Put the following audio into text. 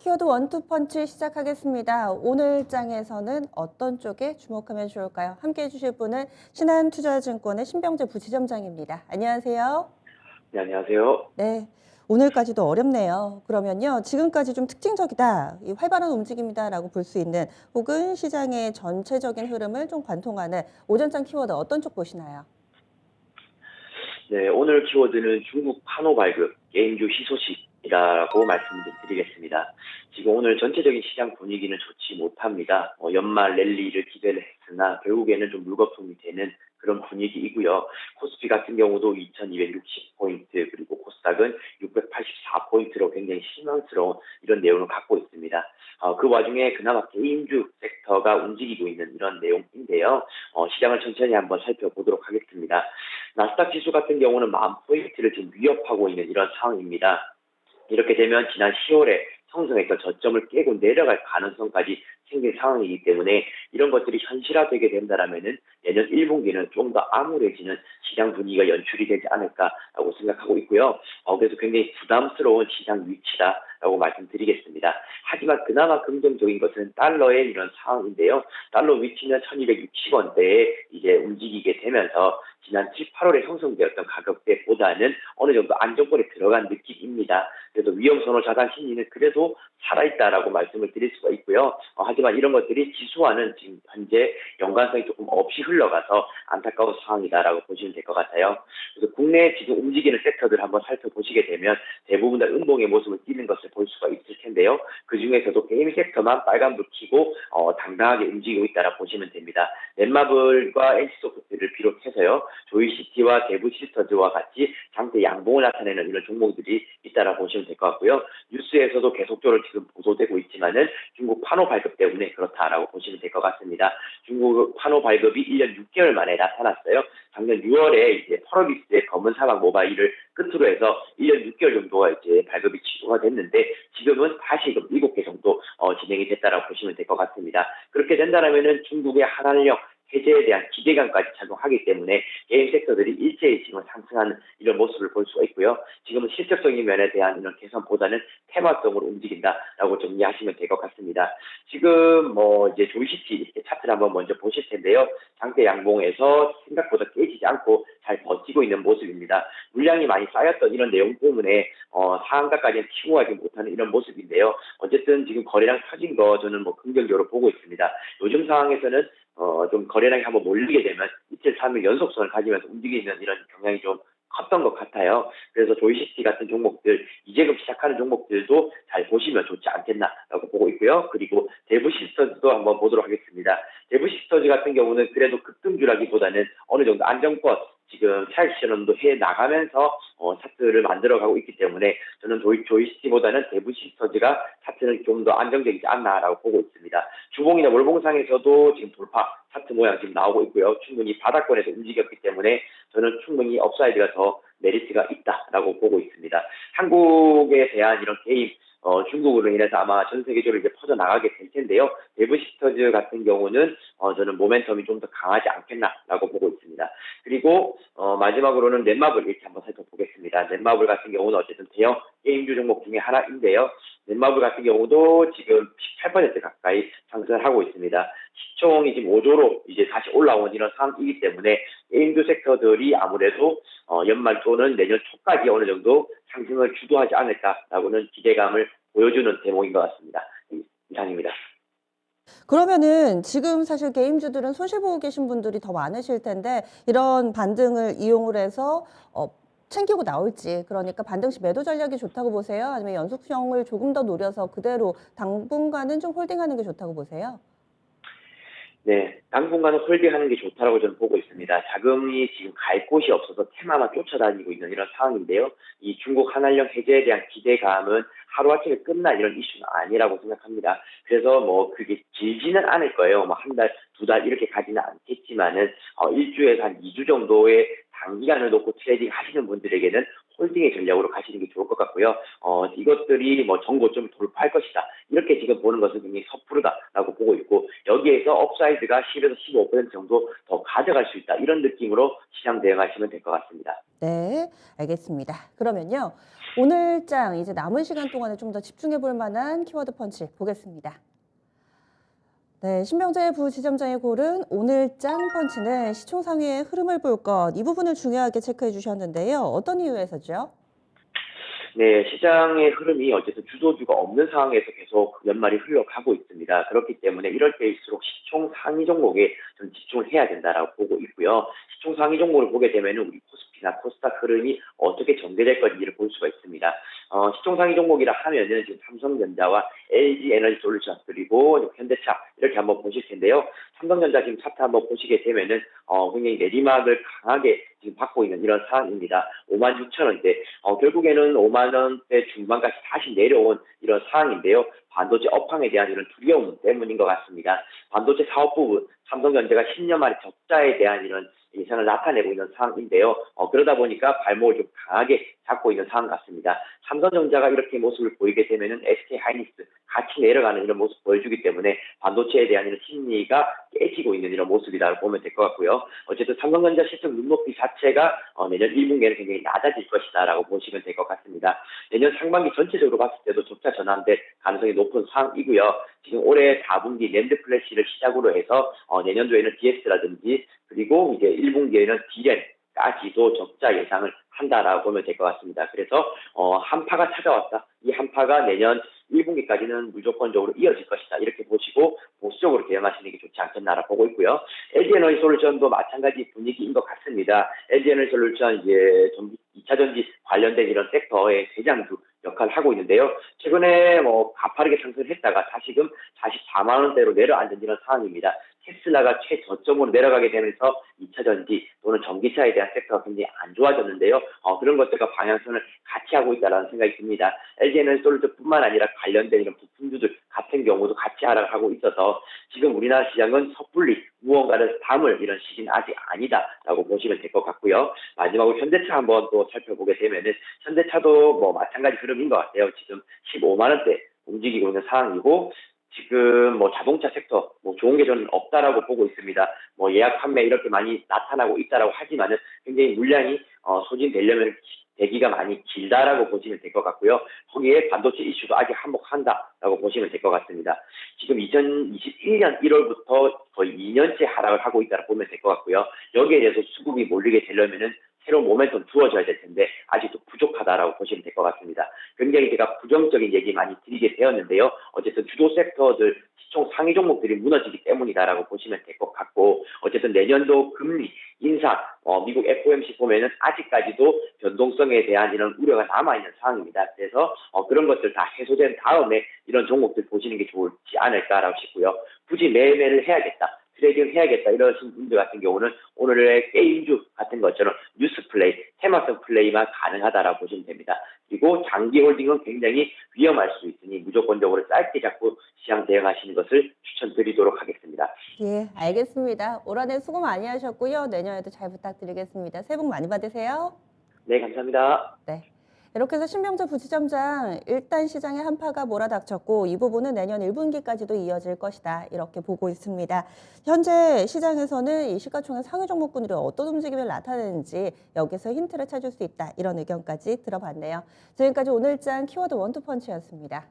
키워드 원투펀치 시작하겠습니다. 오늘 장에서는 어떤 쪽에 주목하면 좋을까요? 함께 해주실 분은 신한투자증권의 신병재 부지점장입니다. 안녕하세요. 네, 안녕하세요. 네, 오늘까지도 어렵네요. 그러면요, 지금까지 좀 특징적이다, 이 활발한 움직임이다라고 볼 수 있는 혹은 시장의 전체적인 흐름을 좀 관통하는 오전장 키워드 어떤 쪽 보시나요? 네, 오늘 키워드는 중국 판호 발급, 게임주 희소식이라고 말씀 좀 드리겠습니다. 지금 오늘 전체적인 시장 분위기는 좋지 못합니다. 연말 랠리를 기대를 했으나 결국에는 좀 물거품이 되는 그런 분위기이고요. 코스피 같은 경우도 2260포인트, 그리고 코스닥은 684포인트로 굉장히 실망스러운 이런 내용을 갖고 있습니다. 그 와중에 그나마 게임주 섹터가 움직이고 있는 이런 내용인데요. 시장을 천천히 한번 살펴보도록 하겠습니다. 나스닥 지수 같은 경우는 10,000포인트를 지금 위협하고 있는 이런 상황입니다. 이렇게 되면 지난 10월에 형성했던 저점을 깨고 내려갈 가능성까지 생긴 상황이기 때문에 이런 것들이 현실화되게 된다면은 내년 1분기는 좀 더 암울해지는 시장 분위기가 연출이 되지 않을까라고 생각하고 있고요. 그래서 굉장히 부담스러운 시장 위치다라고 말씀드리겠습니다. 하지만 그나마 긍정적인 것은 달러의 이런 상황인데요. 달러 위치는 1260원대에 이제 움직이게 되면서 지난 7, 8월에 형성되었던 가격대보다는 어느 정도 안정권에 들어간 느낌입니다. 그래서 위험선호 자산 심리는 그래도 살아있다라고 말씀을 드릴 수가 있고요. 하지만 이런 것들이 지수와는 지금 현재 연관성이 조금 없이 흘러가서 안타까운 상황이다라고 보시면 될 것 같아요. 그래서 국내에 지금 움직이는 섹터들 한번 살펴보시게 되면 대부분 다 음봉의 모습을 띠는 것을 볼 수가 있을 텐데요. 그 중에서도 게임 섹터만 빨간불 켜고 당당하게 움직이고 있다라고 보시면 됩니다. 넷마블과 NC소프트를 비롯해서요. 조이시티와 대부시스터즈와 같이 장대 양봉을 나타내는 이런 종목들이 있다라고 보시면 될 것 같고요. 뉴스에서도 계속적으로 지금 보도되고 있지만은 중국 판호 발급 때문에 그렇다라고 보시면 될 것 같습니다. 중국 판호 발급이 1년 6개월 만에 나타났어요. 작년 6월에 이제 펄어비스의 검은 사막 모바일을 끝으로 해서 1년 6개월 정도가 이제 발급이 취소가 됐는데 지금은 다시 7개 정도 진행이 됐다라고 보시면 될 것 같습니다. 그렇게 된다면은 중국의 한한령 해제에 대한 기대감까지 작용하기 때문에 게임 섹터들이 일제히 지금 상승하는 이런 모습을 볼 수가 있고요. 지금은 실적적인 면에 대한 이런 개선보다는 테마성으로 움직인다라고 정리하시면 될 것 같습니다. 지금 이제 조이시티 이렇게 차트를 한번 먼저 보실 텐데요. 장대 양봉에서 생각보다 깨지지 않고 잘 버티고 있는 모습입니다. 물량이 많이 쌓였던 이런 내용 때문에 상한가까지는 치고 가지 못하는 이런 모습인데요. 어쨌든 지금 거래량 터진 거 저는 긍정적으로 보고 있습니다. 요즘 상황에서는 좀 거래량이 한번 몰리게 되면 이틀, 3일 연속선을 가지면서 움직이는 이런 경향이 좀 컸던 것 같아요. 그래서 조이시티 같은 종목들, 이제금 시작하는 종목들도 잘 보시면 좋지 않겠나라고 보고 있고요. 그리고 대부시스터즈도 한번 보도록 하겠습니다. 대부시스터즈 같은 경우는 그래도 급등주라기보다는 어느 정도 안정권, 지금 차익 실현도 해 나가면서 차트를 만들어가고 있기 때문에 저는 조이시티보다는 대부시스터즈가 차트는 좀 더 안정적이지 않나라고 보고 있습니다. 주봉이나 월봉상에서도 지금 돌파 차트 모양 지금 나오고 있고요. 충분히 바닥권에서 움직였기 때문에 저는 충분히 업사이드가 더 메리트가 있다라고 보고 있습니다. 한국에 대한 이런 개입, 중국으로 인해서 아마 전 세계적으로 이제 퍼져나가게 될 텐데요. 대부시스터즈 같은 경우는 저는 모멘텀이 좀 더 강하지 않겠나라고 보고 있습니다. 그리고 마지막으로는 넷마블 이렇게 한번 살펴보겠습니다. 넷마블 같은 경우는 어쨌든 대형 게임주 종목 중에 하나인데요. 넷마블 같은 경우도 지금 18% 가까이 상승을 하고 있습니다. 시총이 지금 5조로 이제 다시 올라온 이런 상황이기 때문에 게임주 섹터들이 아무래도 연말 또는 내년 초까지 어느 정도 상승을 주도하지 않을까라고는 기대감을 보여주는 대목인 것 같습니다. 이상입니다. 그러면은 지금 사실 게임주들은 손실 보고 계신 분들이 더 많으실 텐데 이런 반등을 이용을 해서 챙기고 나올지, 그러니까 반등 시 매도 전략이 좋다고 보세요? 아니면 연속성을 조금 더 노려서 그대로 당분간은 좀 홀딩하는 게 좋다고 보세요? 네, 당분간은 홀딩하는 게 좋다라고 저는 보고 있습니다. 자금이 지금 갈 곳이 없어서 테마만 쫓아다니고 있는 이런 상황인데요. 이 중국 한한령 해제에 대한 기대감은 하루아침에 끝날 이런 이슈는 아니라고 생각합니다. 그래서 그게 길지는 않을 거예요. 한 달, 2달 이렇게 가지는 않겠지만은 일주에서 한 2주 정도의 단기간을 놓고 트레이딩 하시는 분들에게는 홀딩의 전략으로 가시는 게 좋을 것 같고요. 이것들이 전고점을 돌파할 것이다, 이렇게 지금 보는 것은 굉장히 섣부르다라고 보고 있고, 여기에서 업사이드가 10에서 15% 정도 더 가져갈 수 있다. 이런 느낌으로 시장 대응하시면 될 것 같습니다. 네, 알겠습니다. 그러면요. 오늘장 이제 남은 시간 동안에 좀 더 집중해 볼 만한 키워드 펀치 보겠습니다. 네, 신병재 부지점장의 고른 오늘장 펀치는 시총 상위의 흐름을 볼 것, 이 부분을 중요하게 체크해 주셨는데요. 어떤 이유에서죠? 네, 시장의 흐름이 어쨌든 주도주가 없는 상황에서 계속 연말이 흘러가고 있습니다. 그렇기 때문에 이럴 때일수록 시총 상위 종목에 좀 집중을 해야 된다라고 보고 있고요. 시총 상위 종목을 보게 되면 우리 코스피나 코스닥 흐름이 어떻게 전개될 건지를 볼 수가 있습니다. 시총 상위 종목이라 하면은 지금 삼성전자와 LG 에너지 솔루션 그리고 현대차 이렇게 한번 보실 텐데요. 삼성전자 지금 차트 한번 보시게 되면은 굉장히 내리막을 강하게 지금 받고 있는 이런 상황입니다. 56,000원대. 결국에는 5만 원대 중반까지 다시 내려온 이런 상황인데요. 반도체 업황에 대한 이런 두려움 때문인 것 같습니다. 반도체 사업 부분, 삼성전자가 10년 만에 적자에 대한 이런 예상을 나타내고 있는 상황인데요. 그러다 보니까 발목을 좀 강하게 잡고 있는 상황 같습니다. 삼성전자가 이렇게 모습을 보이게 되면은 SK 하이닉스 같이 내려가는 이런 모습 보여주기 때문에 반도체에 대한 이런 심리가 깨지고 있는 이런 모습이라고 보면 될 것 같고요. 어쨌든 삼성전자 시점 눈높이 자체가 내년 1분기에는 굉장히 낮아질 것이다라고 보시면 될 것 같습니다. 내년 상반기 전체적으로 봤을 때도 적자 전환될 가능성이 높은 상황이고요. 지금 올해 4분기 랜드 플래시를 시작으로 해서 내년도에는 DS라든지 그리고 이제 1분기에는 D램까지도 적자 예상을 한다라고 보면 될 것 같습니다. 그래서 한파가 찾아왔다. 이 한파가 내년 1분기까지는 무조건적으로 이어질 것이다. 이렇게 보시고 보수적으로 대응하시는 게 좋지 않겠나라 보고 있고요. LG에너지 솔루션도 마찬가지 분위기인 것 같습니다. LG에너지 솔루션 이제 2차 전지 관련된 이런 섹터의 대장주 역할을 하고 있는데요. 최근에 가파르게 상승했다가 다시금 44만 원대로 내려앉은 이런 상황입니다. 테슬라가 최저점으로 내려가게 되면서 2차 전지 또는 전기차에 대한 섹터가 굉장히 안 좋아졌는데요. 그런 것들과 방향성을 같이 하고 있다는 생각이 듭니다. LG에너지 솔루션뿐만 아니라 관련된 이런 부품주들 같은 경우도 같이 하락하고 있어서 지금 우리나라 시장은 섣불리 무언가를 담을 이런 시기는 아직 아니다라고 보시면 될 것 같고요. 마지막으로 현대차 한번 또 살펴보게 되면은 현대차도 마찬가지 흐름인 것 같아요. 지금 15만 원대 움직이고 있는 상황이고 지금 자동차 섹터 좋은 게 저는 없다라고 보고 있습니다. 예약 판매 이렇게 많이 나타나고 있다라고 하지만은 굉장히 물량이 소진되려면 대기가 많이 길다라고 보시면 될 것 같고요. 거기에 반도체 이슈도 아직 한몫한다라고 보시면 될 것 같습니다. 지금 2021년 1월부터 거의 2년째 하락을 하고 있다고 보면 될 것 같고요. 여기에 대해서 수급이 몰리게 되려면은 새로운 모멘텀 주어져야 될 텐데 아직도 부족하다라고 보시면 될 것 같습니다. 굉장히 제가 부정적인 얘기 많이 드리게 되었는데요. 어쨌든 주도 섹터들 시총 상위 종목들이 무너지기 때문이다라고 보시면 될 것 같고 어쨌든 내년도 금리 인상 미국 FOMC 보면은 아직까지도 변동성에 대한 이런 우려가 남아있는 상황입니다. 그래서 그런 것들 다 해소된 다음에 이런 종목들 보시는 게 좋지 않을까라고 싶고요. 굳이 매매를 해야겠다. 트레이딩 해야겠다 이러신 분들 같은 경우는 오늘의 게임주 같은 것처럼 뉴스 플레이, 테마성 플레이만 가능하다라고 보시면 됩니다. 그리고 장기 홀딩은 굉장히 위험할 수 있으니 무조건적으로 짧게 잡고 시장 대응하시는 것을 추천드리도록 하겠습니다. 예, 알겠습니다. 올 한해 수고 많이 하셨고요. 내년에도 잘 부탁드리겠습니다. 새해 복 많이 받으세요. 네, 감사합니다. 네. 이렇게 해서 신병재 부지점장 일단 시장에 한파가 몰아닥쳤고 이 부분은 내년 1분기까지도 이어질 것이다 이렇게 보고 있습니다. 현재 시장에서는 이 시가총액 상위 종목군들이 어떤 움직임을 나타내는지 여기서 힌트를 찾을 수 있다 이런 의견까지 들어봤네요. 지금까지 오늘장 키워드 원투펀치였습니다.